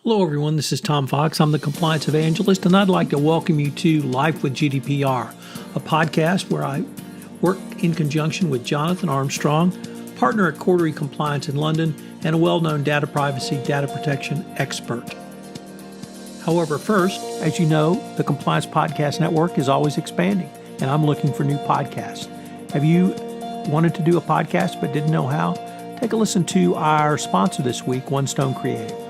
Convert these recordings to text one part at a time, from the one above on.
Hello, everyone. This is Tom Fox. I'm the Compliance Evangelist, and I'd like to welcome you to Life with GDPR, a podcast where I work in conjunction with Jonathan Armstrong, partner at Quarterly Compliance in London, and a well-known data privacy, data protection expert. However, first, as you know, the Compliance Podcast Network is always expanding, and I'm looking for new podcasts. Have you wanted to do a podcast but didn't know how? Take a listen to our sponsor this week, One Stone Creative.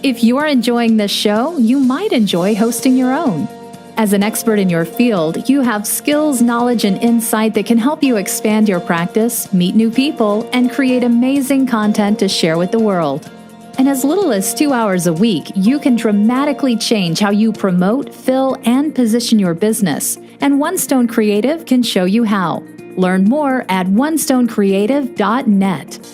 If you are enjoying this show, you might enjoy hosting your own. As an expert in your field, you have skills, knowledge, and insight that can help you expand your practice, meet new people, and create amazing content to share with the world. In as little as 2 hours a week, you can dramatically change how you promote, fill, and position your business. And One Stone Creative can show you how. Learn more at onestonecreative.net.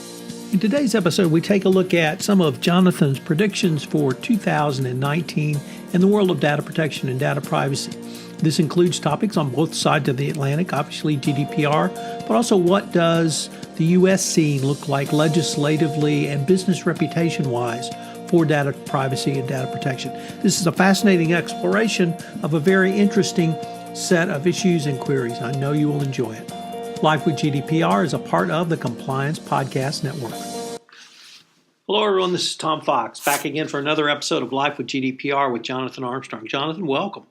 In today's episode, we take a look at some of Jonathan's predictions for 2019 in the world of data protection and data privacy. This includes topics on both sides of the Atlantic, obviously GDPR, but also what does the U.S. scene look like legislatively and business reputation-wise for data privacy and data protection. This is a fascinating exploration of a very interesting set of issues and queries. I know you will enjoy it. Life with GDPR is a part of the Compliance Podcast Network. Hello, everyone. This is Tom Fox, back again for another episode of Life with GDPR with Jonathan Armstrong. Jonathan, welcome.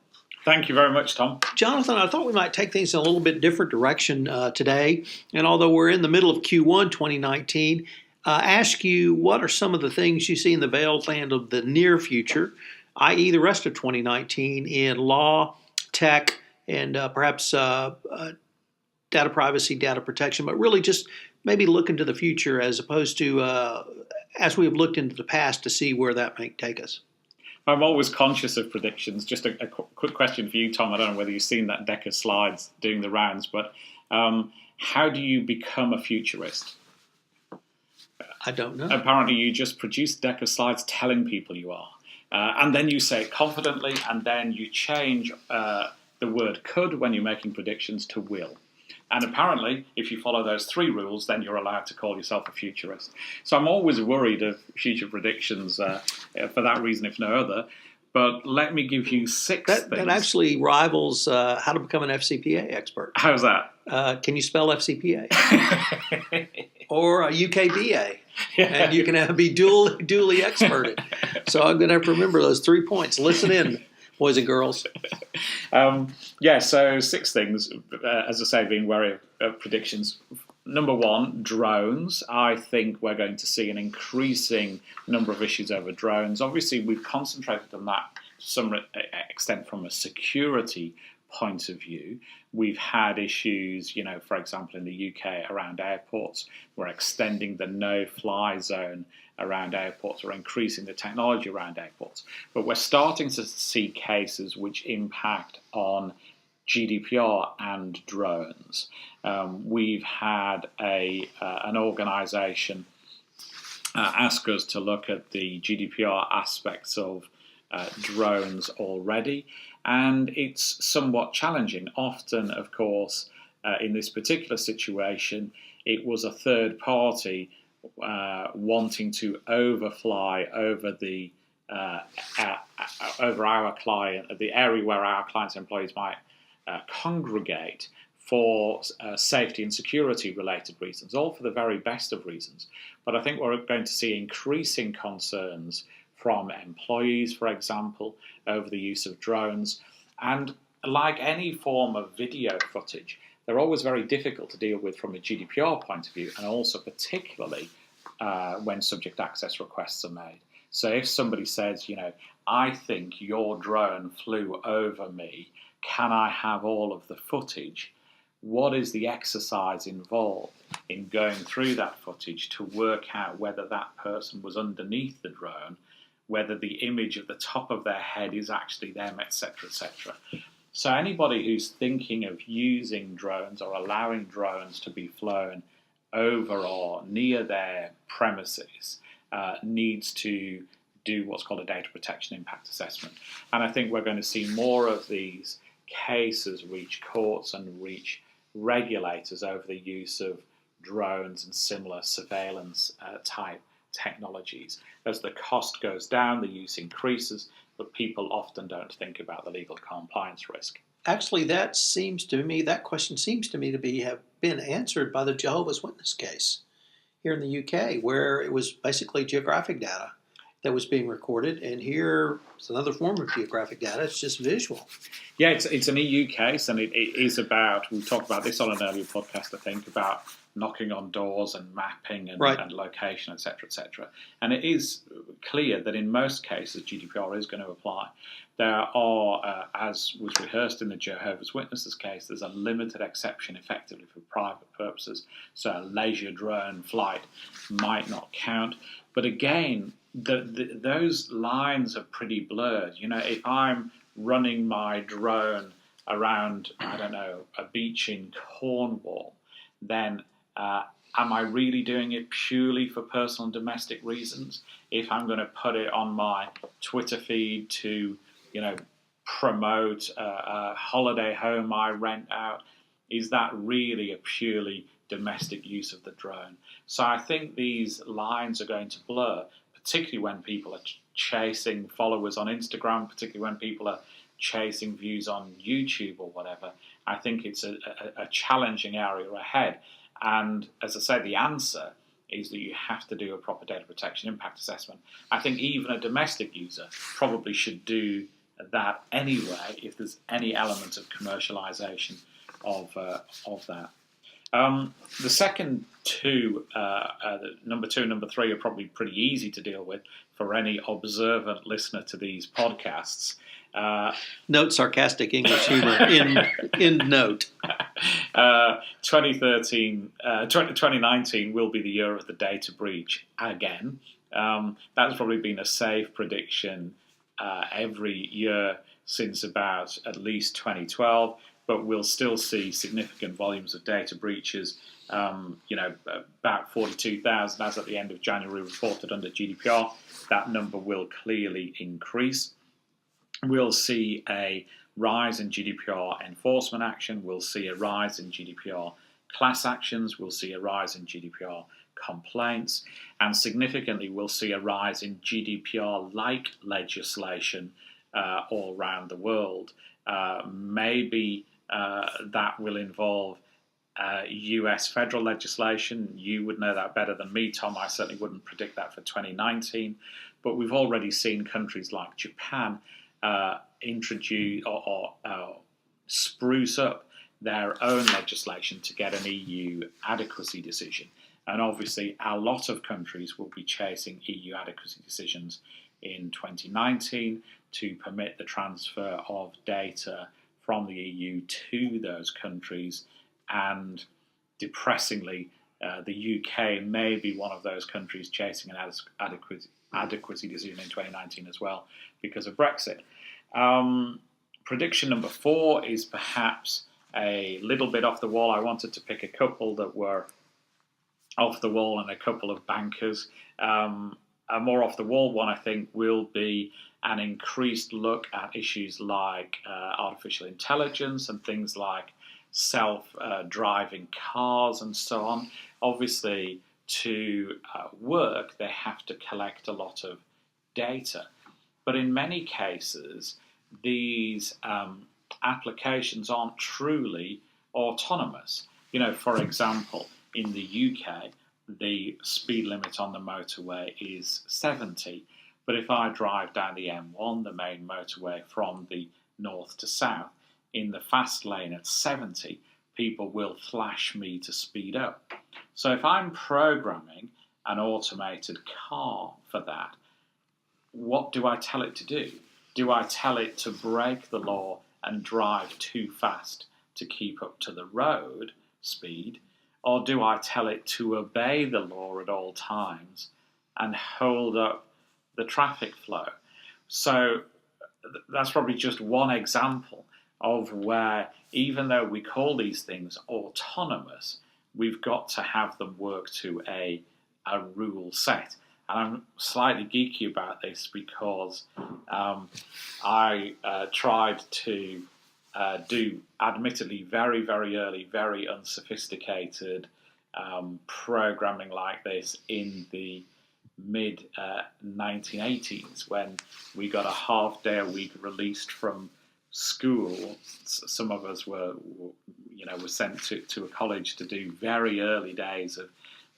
Thank you very much, Tom. Jonathan, I thought we might take things in a little bit different direction today. And although we're in the middle of Q1 2019, ask you what are some of the things you see in the veiled land of the near future, i.e. the rest of 2019 in law, tech, and perhaps data privacy, data protection, but really just maybe look into the future as opposed to as we have looked into the past to see where that might take us. I'm always conscious of predictions. Just a quick question for you, Tom. I don't know whether you've seen that deck of slides doing the rounds, but how do you become a futurist? I don't know. Apparently you just produce a deck of slides telling people you are. And then you say it confidently, and then you change the word could when you're making predictions to will. And apparently, if you follow those three rules, then you're allowed to call yourself a futurist. So I'm always worried of future predictions for that reason, if no other. But let me give you six things. That actually rivals how to become an FCPA expert. How's that? Can you spell FCPA? Or a UKBA? And you can be duly experted. So I'm going to have to remember those 3 points. Listen in, boys and girls. So 6 things, as I say, being wary of predictions. Number 1, drones. I think we're going to see an increasing number of issues over drones. Obviously, we've concentrated on that to some extent from a security point of view. We've had issues, for example, in the UK around airports. We're extending the no-fly zone around airports. We're increasing the technology around airports. But we're starting to see cases which impact on GDPR and drones. We've had an organisation ask us to look at the GDPR aspects of drones already, and it's somewhat challenging. Often, of course, in this particular situation, it was a third party wanting to overfly over over our client, the area where our client's employees might congregate for safety and security related reasons, all for the very best of reasons. But I think we're going to see increasing concerns from employees, for example, over the use of drones. And like any form of video footage, they're always very difficult to deal with from a GDPR point of view, and also particularly when subject access requests are made. So if somebody says, I think your drone flew over me, can I have all of the footage? What is the exercise involved in going through that footage to work out whether that person was underneath the drone, whether the image of the top of their head is actually them, etc., etc. So anybody who's thinking of using drones or allowing drones to be flown over or near their premises needs to do what's called a data protection impact assessment. And I think we're going to see more of these cases reach courts and reach regulators over the use of drones and similar surveillance type technologies. As the cost goes down, the use increases, but people often don't think about the legal compliance risk. Actually, that question seems to me to have been answered by the Jehovah's Witness case here in the UK, where it was basically geographic data that was being recorded, and here it's another form of geographic data. It's just visual. Yeah, it's an EU case, and it is about, we talked about this on an earlier podcast, I think, about knocking on doors and mapping and, right. and location, etc., etc. And it is clear that in most cases GDPR is going to apply. There are, as was rehearsed in the Jehovah's Witnesses case, there's a limited exception effectively for private purposes. So a leisure drone flight might not count. But again, those lines are pretty blurred. You know, if I'm running my drone around, I don't know, a beach in Cornwall, then am I really doing it purely for personal and domestic reasons? If I'm going to put it on my Twitter feed to, you know, promote a holiday home I rent out, is that really a purely domestic use of the drone? So I think these lines are going to blur, particularly when people are chasing followers on Instagram, particularly when people are chasing views on YouTube or whatever. I think it's a challenging area ahead. And as I say, the answer is that you have to do a proper data protection impact assessment. I think even a domestic user probably should do that anyway if there's any element of commercialization of that. The second two, number 2 and number 3, are probably pretty easy to deal with for any observant listener to these podcasts. Note sarcastic English humor in note. 2019 will be the year of the data breach again. That's probably been a safe prediction every year since about at least 2012, but we'll still see significant volumes of data breaches. About 42,000 as at the end of January reported under GDPR. That number will clearly increase. We'll see a rise in GDPR enforcement action. We'll see a rise in GDPR class actions. We'll see a rise in GDPR complaints. And significantly, we'll see a rise in GDPR-like legislation all around the world. Maybe that will involve US federal legislation. You would know that better than me, Tom. I certainly wouldn't predict that for 2019. But we've already seen countries like Japan introduce or spruce up their own legislation to get an EU adequacy decision. And obviously, a lot of countries will be chasing EU adequacy decisions in 2019 to permit the transfer of data from the EU to those countries. And depressingly, the UK may be one of those countries chasing an adequacy decision in 2019 as well because of Brexit. Prediction number 4 is perhaps a little bit off the wall. I wanted to pick a couple that were off the wall and a couple of bankers. A more off the wall one, I think, will be an increased look at issues like artificial intelligence and things like self-driving cars and so on. Obviously, to work, they have to collect a lot of data. But in many cases, these applications aren't truly autonomous. You know, for example, in the UK, the speed limit on the motorway is 70. But if I drive down the M1, the main motorway from the north to south, in the fast lane at 70, people will flash me to speed up. So if I'm programming an automated car for that, what do I tell it to do? Do I tell it to break the law and drive too fast to keep up to the road speed? Or do I tell it to obey the law at all times and hold up the traffic flow? So that's probably just one example of where, even though we call these things autonomous, we've got to have them work to a rule set. And I'm slightly geeky about this because I tried to do, admittedly, very, very early, very unsophisticated programming like this in the mid 1980s, when we got a half day a week released from school. Some of us were sent to a college to do very early days of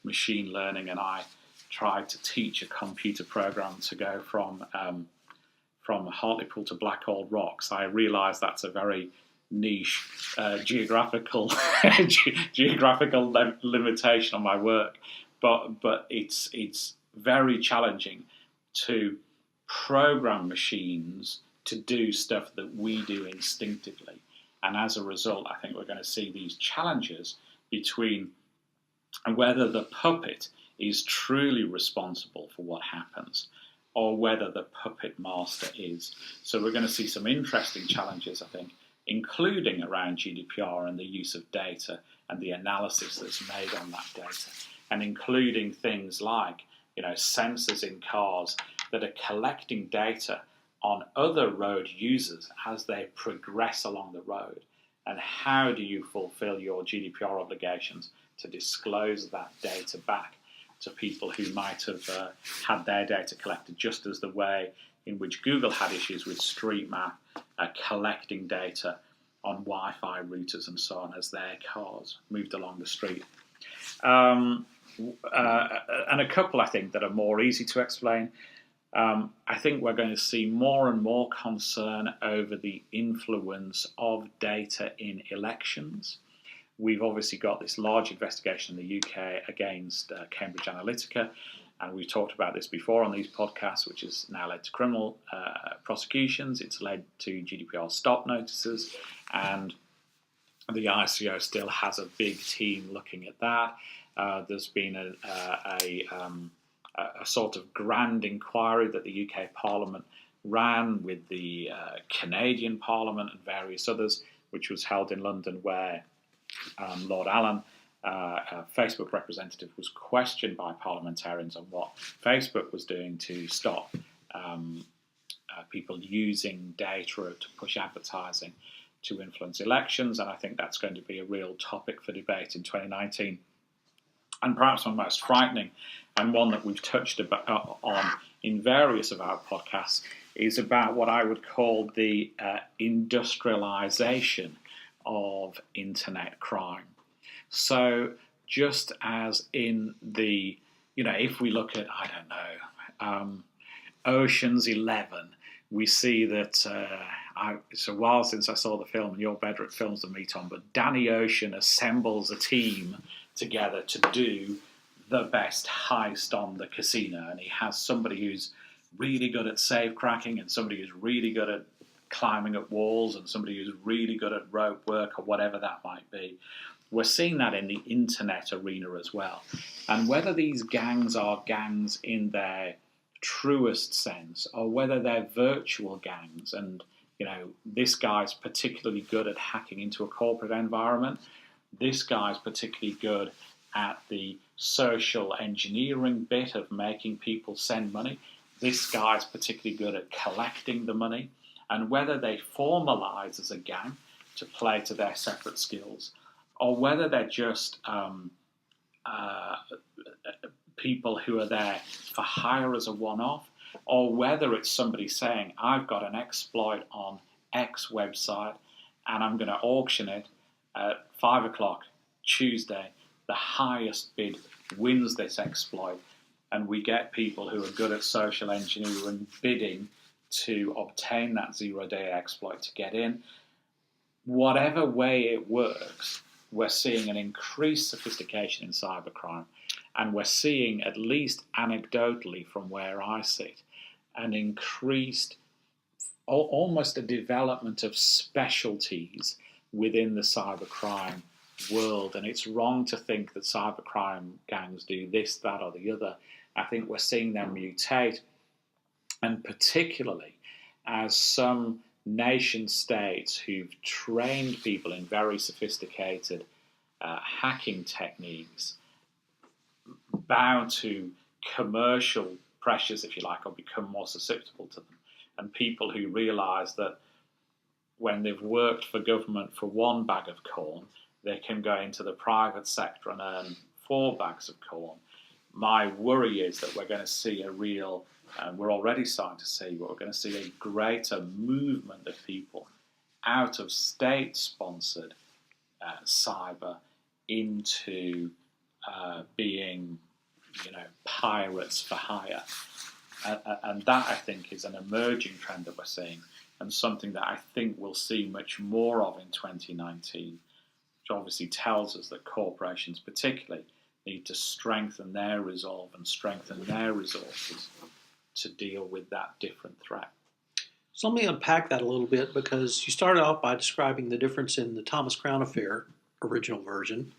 machine learning, and I tried to teach a computer program to go from Hartlepool to Blackhall Rocks. I realised that's a very niche geographical limitation on my work, but it's very challenging to program machines to do stuff that we do instinctively. And as a result, I think we're going to see these challenges between whether the puppet is truly responsible for what happens or whether the puppet master is. So we're going to see some interesting challenges, I think, including around GDPR and the use of data and the analysis that's made on that data, and including things like sensors in cars that are collecting data on other road users as they progress along the road. And how do you fulfill your GDPR obligations to disclose that data back to people who might have had their data collected, just as the way in which Google had issues with StreetMap collecting data on Wi-Fi routers and so on as their cars moved along the street. And a couple, I think, that are more easy to explain. I think we're going to see more and more concern over the influence of data in elections. We've obviously got this large investigation in the UK against Cambridge Analytica, and we've talked about this before on these podcasts, which has now led to criminal prosecutions. It's led to GDPR stop notices, and the ICO still has a big team looking at that. There's been a sort of grand inquiry that the UK Parliament ran with the Canadian Parliament and various others, which was held in London, where Lord Allen, a Facebook representative, was questioned by parliamentarians on what Facebook was doing to stop people using data to push advertising to influence elections. And I think that's going to be a real topic for debate in 2019. And perhaps one most frightening, and one that we've touched on in various of our podcasts, is about what I would call the industrialization of internet crime. So just as in the, if we look at, Ocean's 11, we see that, it's a while since I saw the film, and you're better at films than me, Tom, but Danny Ocean assembles a team together to do the best heist on the casino, and he has somebody who's really good at safe cracking, and somebody who's really good at climbing up walls, and somebody who's really good at rope work, or whatever that might be. We're seeing that in the internet arena as well. And whether these gangs are gangs in their truest sense, or whether they're virtual gangs, and this guy's particularly good at hacking into a corporate environment, this guy's particularly good at the social engineering bit of making people send money, this guy's particularly good at collecting the money, and whether they formalize as a gang to play to their separate skills, or whether they're just people who are there for hire as a one-off, or whether it's somebody saying, I've got an exploit on X website and I'm going to auction it at 5 o'clock Tuesday. The highest bid wins this exploit, and we get people who are good at social engineering bidding to obtain that zero-day exploit to get in. Whatever way it works, we're seeing an increased sophistication in cybercrime, and we're seeing, at least anecdotally from where I sit, an increased, almost a development of specialties within the cybercrime world. And it's wrong to think that cybercrime gangs do this, that, or the other. I think we're seeing them mutate, and particularly as some nation states who've trained people in very sophisticated hacking techniques bow to commercial pressures, if you like, or become more susceptible to them. And people who realise that when they've worked for government for one bag of corn, they can go into the private sector and earn 4 bags of corn. My worry is that we're going to see we're already starting to see, but we're going to see a greater movement of people out of state-sponsored cyber into being, pirates for hire. And that, I think, is an emerging trend that we're seeing, and something that I think we'll see much more of in 2019, which obviously tells us that corporations particularly need to strengthen their resolve and strengthen their resources to deal with that different threat. So let me unpack that a little bit, because you started off by describing the difference in the Thomas Crown Affair original version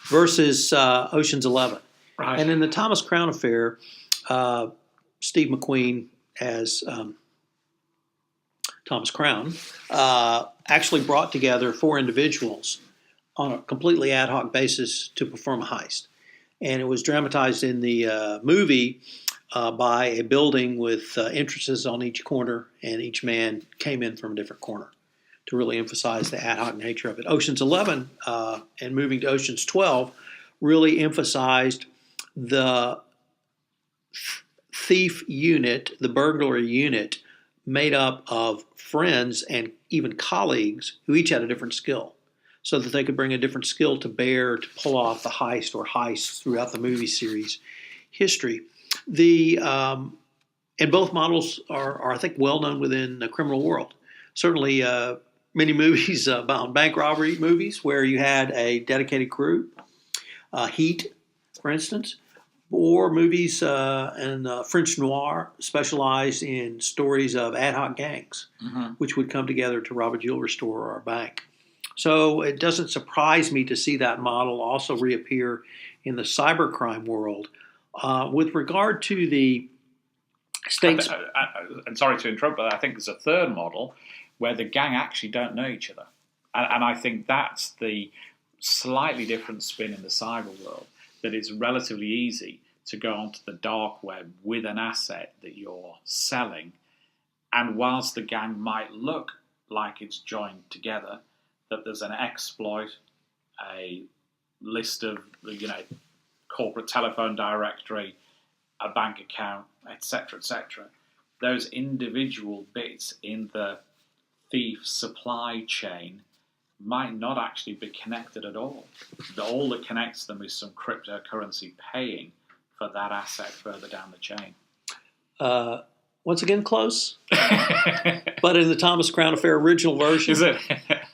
versus Ocean's 11. Right. And in the Thomas Crown Affair, Steve McQueen as Thomas Crown actually brought together 4 individuals on a completely ad hoc basis to perform a heist. And it was dramatized in the movie by a building with entrances on each corner, and each man came in from a different corner to really emphasize the ad hoc nature of it. Ocean's 11 and moving to Ocean's 12 really emphasized the thief unit, the burglary unit, made up of friends and even colleagues who each had a different skill, so that they could bring a different skill to bear to pull off the heist or heists throughout the movie series history. And both models are, I think, well known within the criminal world. Certainly, many movies about bank robbery movies where you had a dedicated crew, Heat, for instance, or movies in French noir specialized in stories of ad hoc gangs, which would come together to rob a jewelry store or a bank. So it doesn't surprise me to see that model also reappear in the cybercrime world. With regard to the states... And sorry to interrupt, but I think there's a third model where the gang actually don't know each other. And I think that's the slightly different spin in the cyber world, that it's relatively easy to go onto the dark web with an asset that you're selling, and whilst the gang might look like it's joined together, that there's an exploit, a list of, corporate telephone directory, a bank account, etc., etc. Those individual bits in the thief's supply chain might not actually be connected at all. All that connects them is some cryptocurrency paying for that asset further down the chain. Once again, close. But in the Thomas Crown Affair original version, is it?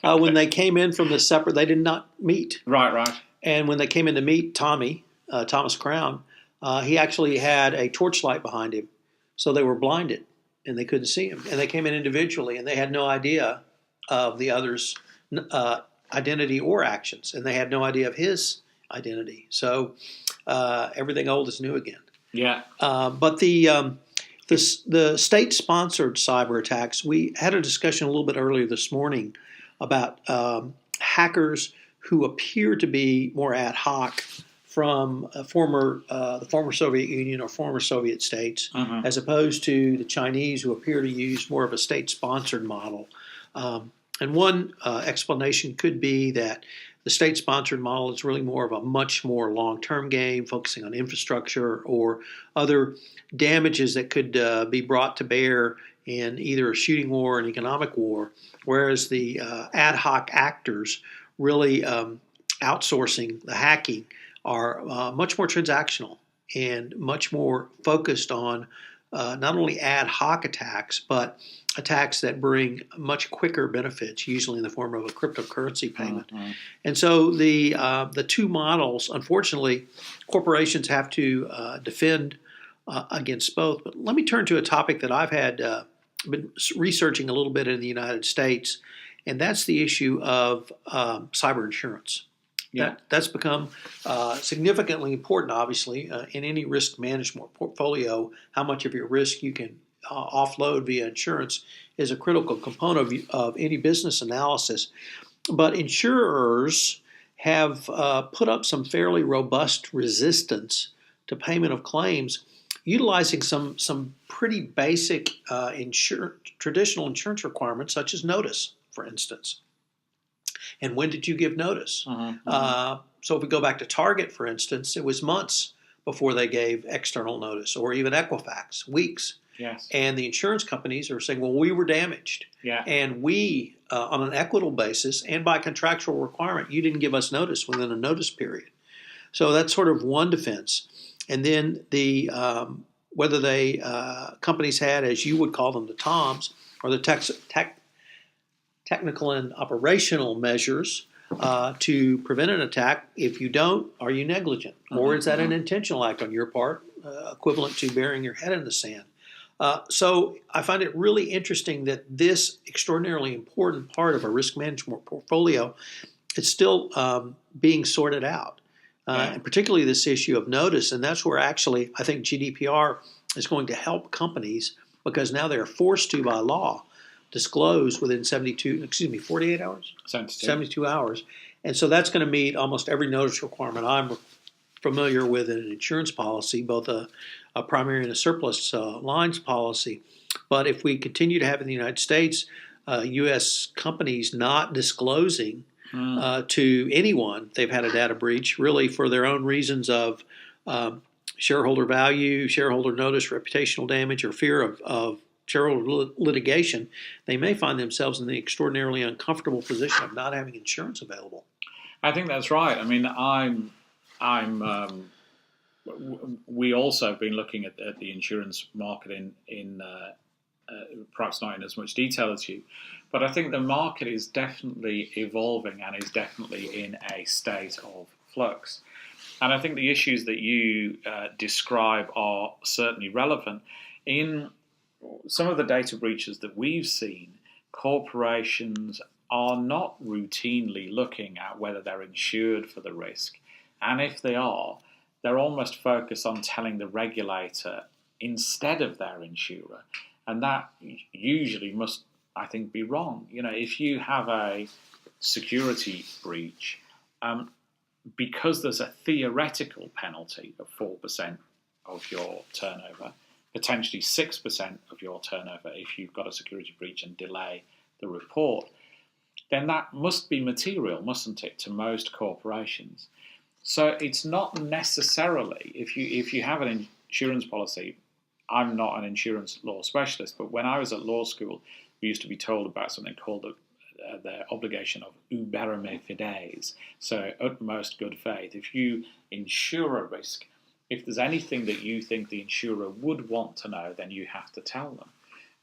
when they came in from the separate, they did not meet. Right. And when they came in to meet Thomas Crown, he actually had a torchlight behind him, so they were blinded and they couldn't see him. And they came in individually, and they had no idea of the other's identity or actions, and they had no idea of his identity. So everything old is new again. Yeah. But the state-sponsored cyber attacks, we had a discussion a little bit earlier this morning about hackers who appear to be more ad hoc from the former Soviet Union or former Soviet states, as opposed to the Chinese, who appear to use more of a state-sponsored model. And one explanation could be that the state-sponsored model is really more of a much more long-term game, focusing on infrastructure or other damages that could be brought to bear in either a shooting war or an economic war, whereas the ad hoc actors really outsourcing the hacking are much more transactional and much more focused on not only ad hoc attacks, but attacks that bring much quicker benefits, usually in the form of a cryptocurrency payment. And so the two models, unfortunately, corporations have to defend against both. But let me turn to a topic that I've had been researching a little bit in the United States, and that's the issue of cyber insurance. Yeah. That's become significantly important, obviously, in any risk management portfolio. How much of your risk you can offload via insurance is a critical component of any business analysis. But insurers have put up some fairly robust resistance to payment of claims, utilizing some pretty basic traditional insurance requirements, such as notice, for instance. And when did you give notice? So if we go back to Target, for instance, it was months before they gave external notice, or even Equifax, weeks. Yes. And the insurance companies are saying, well, we were damaged. Yeah. And we, on an equitable basis and by contractual requirement, you didn't give us notice within a notice period. So that's sort of one defense. And then the whether they companies had, as you would call them, the TOMs, or the technical and operational measures to prevent an attack. If you don't, are you negligent? Or is that an intentional act on your part, equivalent to burying your head in the sand? So I find it really interesting that this extraordinarily important part of a risk management portfolio is still being sorted out, and particularly this issue of notice. And that's where actually I think GDPR is going to help companies, because now they're forced to, by law, disclose within 48 hours? 72 hours. And so that's going to meet almost every notice requirement I'm familiar with in an insurance policy, both a primary and a surplus lines policy. But if we continue to have in the United States U.S. companies not disclosing to anyone they've had a data breach, really for their own reasons of shareholder value, shareholder notice, reputational damage, or fear of shareholder litigation, they may find themselves in the extraordinarily uncomfortable position of not having insurance available. I think that's right. I mean, we also have been looking at the insurance market in perhaps not in as much detail as you, but I think the market is definitely evolving and is definitely in a state of flux. And I think the issues that you describe are certainly relevant. In some of the data breaches that we've seen, corporations are not routinely looking at whether they're insured for the risk. And if they are, they're almost focused on telling the regulator instead of their insurer. And that usually must, I think, be wrong. You know, if you have a security breach, because there's a theoretical penalty of 4% of your turnover, potentially 6% of your turnover if you've got a security breach and delay the report, then that must be material, mustn't it, to most corporations? So it's not necessarily, if you have an insurance policy, I'm not an insurance law specialist, but when I was at law school, we used to be told about something called the obligation of uberame fides, so utmost good faith. If you insure a risk, if there's anything that you think the insurer would want to know, then you have to tell them.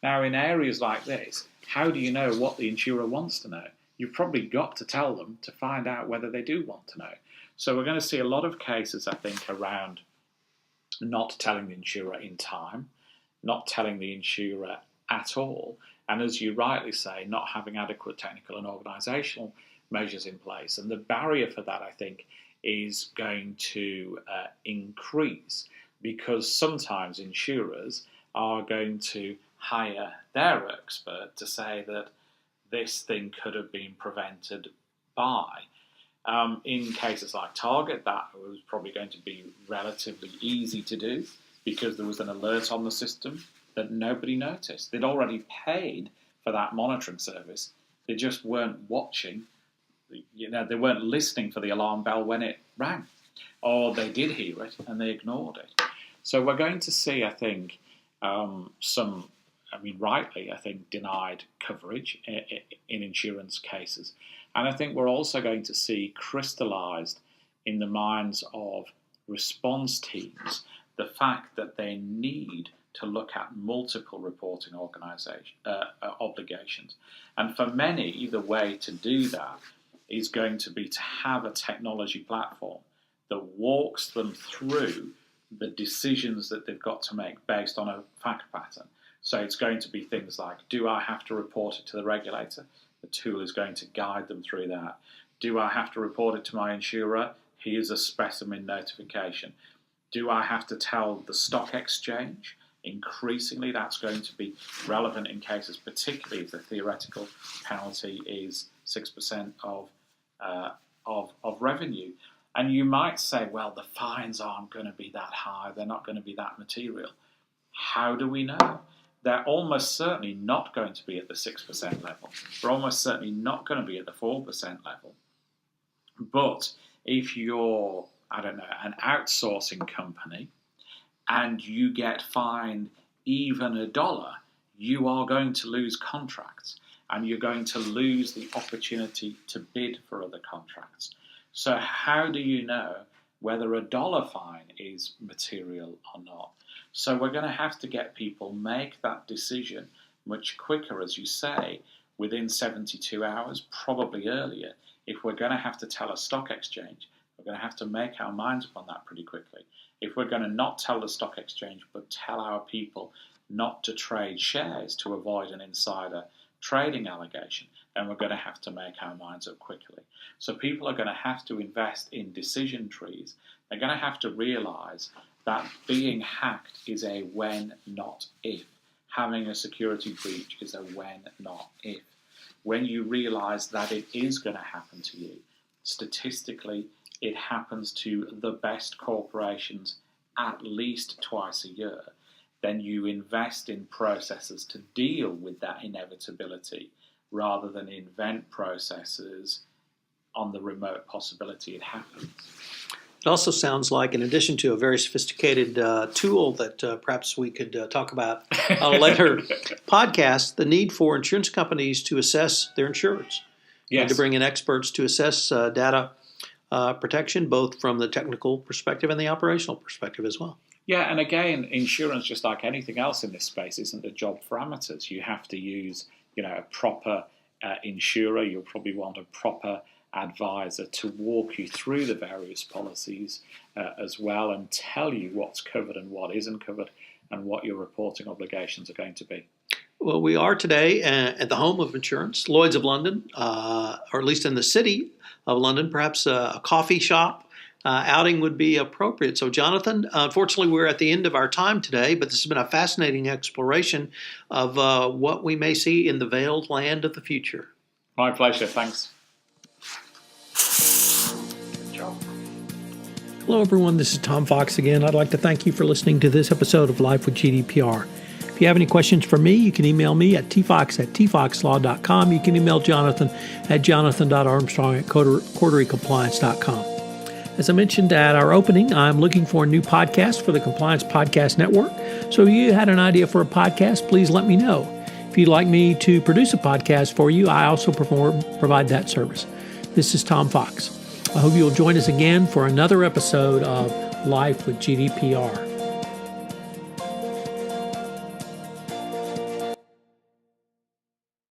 Now, in areas like this, how do you know what the insurer wants to know? You've probably got to tell them to find out whether they do want to know. So we're going to see a lot of cases, I think, around not telling the insurer in time, not telling the insurer at all, and as you rightly say, not having adequate technical and organisational measures in place. And the barrier for that, I think, is going to increase, because sometimes insurers are going to hire their expert to say that this thing could have been prevented by. In cases like Target, that was probably going to be relatively easy to do because there was an alert on the system that nobody noticed. They'd already paid for that monitoring service. They just weren't watching. You know, they weren't listening for the alarm bell when it rang, or they did hear it and they ignored it. So we're going to see, I think, rightly, I think, denied coverage in insurance cases. And I think we're also going to see crystallised in the minds of response teams the fact that they need to look at multiple reporting obligations. And for many, the way to do that is going to be to have a technology platform that walks them through the decisions that they've got to make based on a fact pattern. So it's going to be things like, do I have to report it to the regulator? The tool is going to guide them through that. Do I have to report it to my insurer? Here's a specimen notification. Do I have to tell the stock exchange? Increasingly, that's going to be relevant in cases, particularly if the theoretical penalty is 6% of revenue. And you might say, well, the fines aren't going to be that high. They're not going to be that material. How do we know? They're almost certainly not going to be at the 6% level. They're almost certainly not going to be at the 4% level. But if you're I don't know, an outsourcing company, and you get fined even $1, you are going to lose contracts, and you're going to lose the opportunity to bid for other contracts. So how do you know whether $1 fine is material or not? So we're going to have to get people make that decision much quicker, as you say, within 72 hours, probably earlier. If we're going to have to tell a stock exchange, we're going to have to make our minds up on that pretty quickly. If we're going to not tell the stock exchange, but tell our people not to trade shares to avoid an insider trading allegation, then we're going to have to make our minds up quickly. So people are going to have to invest in decision trees. They're going to have to realize that being hacked is a when, not if. Having a security breach is a when, not if. When you realize that it is going to happen to you, statistically, it happens to the best corporations at least twice a year, then you invest in processes to deal with that inevitability rather than invent processes on the remote possibility it happens. It also sounds like, in addition to a very sophisticated tool that perhaps we could talk about on a later podcast, the need for insurance companies to assess their insurers. Yes. And to bring in experts to assess data protection, both from the technical perspective and the operational perspective as well. Yeah, and again, insurance, just like anything else in this space, isn't a job for amateurs. You have to use, a proper insurer. You'll probably want a proper advisor to walk you through the various policies as well, and tell you what's covered and what isn't covered, and what your reporting obligations are going to be. Well, we are today at the home of insurance, Lloyd's of London, or at least in the city of London. Perhaps a coffee shop outing would be appropriate. So, Jonathan, unfortunately, we're at the end of our time today, but this has been a fascinating exploration of what we may see in the veiled land of the future. My pleasure. Thanks. Hello, everyone. This is Tom Fox again. I'd like to thank you for listening to this episode of Life with GDPR. If you have any questions for me, you can email me at tfox@tfoxlaw.com. You can email Jonathan at jonathan.armstrong@coteries.com. As I mentioned at our opening, I'm looking for a new podcast for the Compliance Podcast Network. So if you had an idea for a podcast, please let me know. If you'd like me to produce a podcast for you, I also provide that service. This is Tom Fox. I hope you'll join us again for another episode of Life with GDPR.